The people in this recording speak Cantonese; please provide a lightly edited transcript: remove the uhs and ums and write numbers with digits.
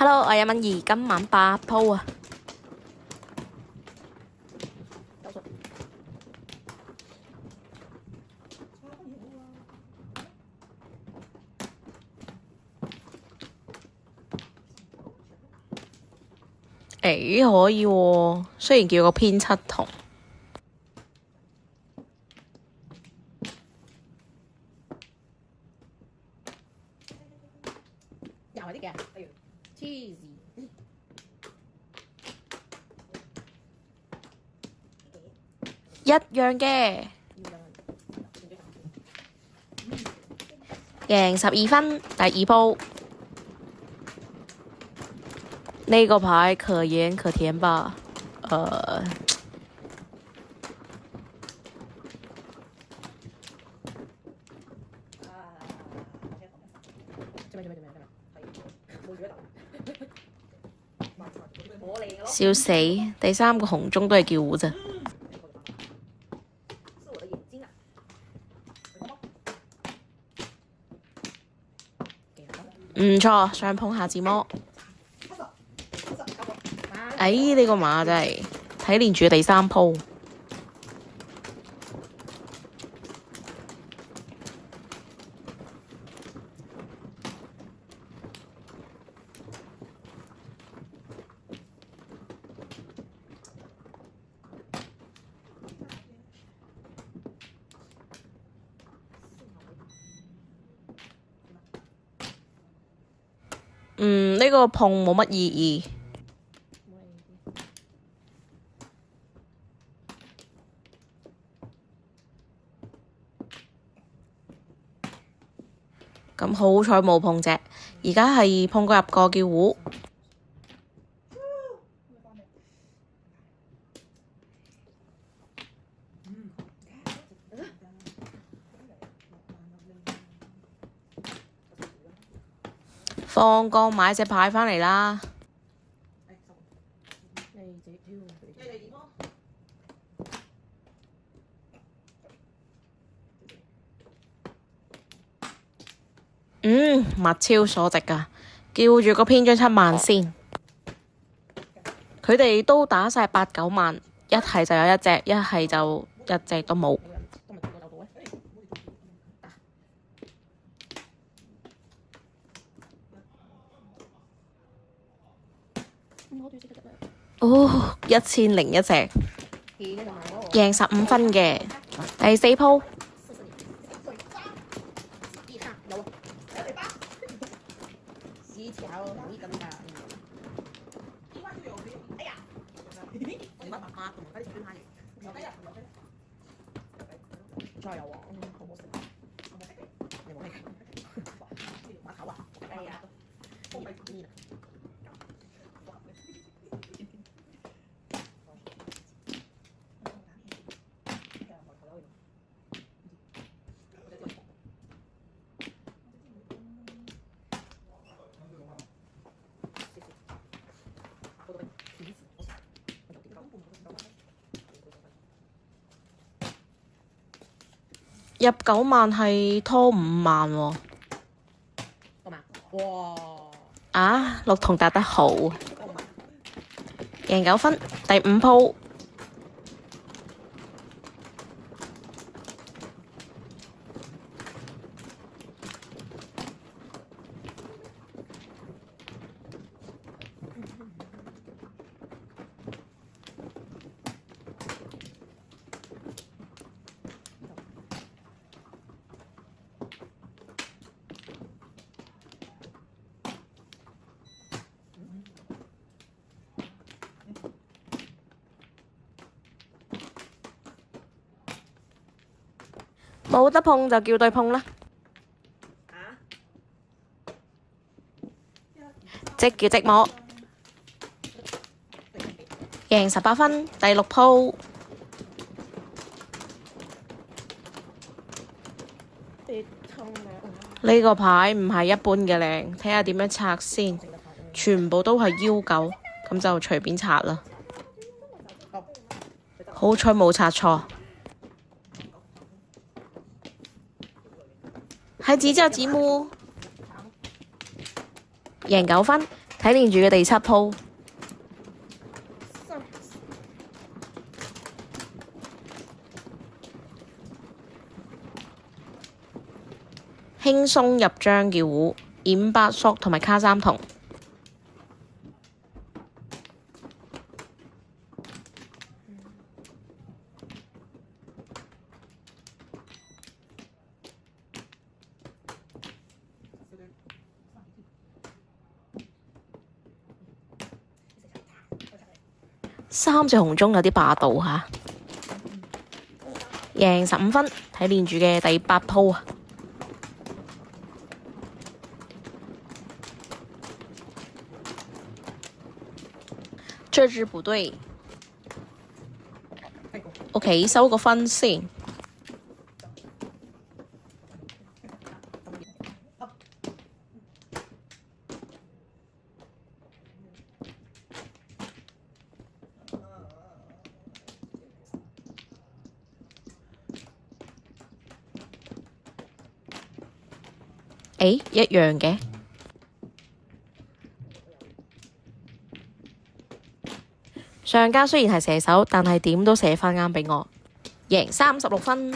Hello，我係文怡，今晚8鋪啊！可以喎，雖然叫個偏七筒。又係啲嘅，例如 cheese。一樣嘅，贏12分，第2鋪。呢個牌可鹽可甜吧？笑死！第3個紅中都係叫糊咋。唔錯，上碰下自摸。呢個馬真係睇連住第3鋪。呢個碰冇乜意義。咁好彩冇碰隻，而家係碰過入個叫糊。放光買隻牌返嚟啦！物超所值㗎，叫住個偏將7萬先。佢哋都打晒8、9萬，一係就有一隻，一係就一隻都冇。1001隻，贏15分嘅，第4鋪。入9萬係拖5萬喎。6筒打得好，贏9分，第5鋪。冇得碰就叫對碰啦，即叫即摸，贏18分，第6鋪。呢個牌唔係一般嘅靚，睇下點樣拆先，全部都係腰九，咁就隨便拆啦。好彩冇拆錯。係指之後子木贏9分，睇連住嘅第7鋪，輕鬆入張嘅胡，掩8叔同埋卡3筒。3隻紅中有啲霸道嚇，贏15分，睇連住嘅第8鋪啊！這支不對，OK， 收個分先。誒，一樣嘅。上家雖然係射手，但係點都射返啱畀我，贏36分。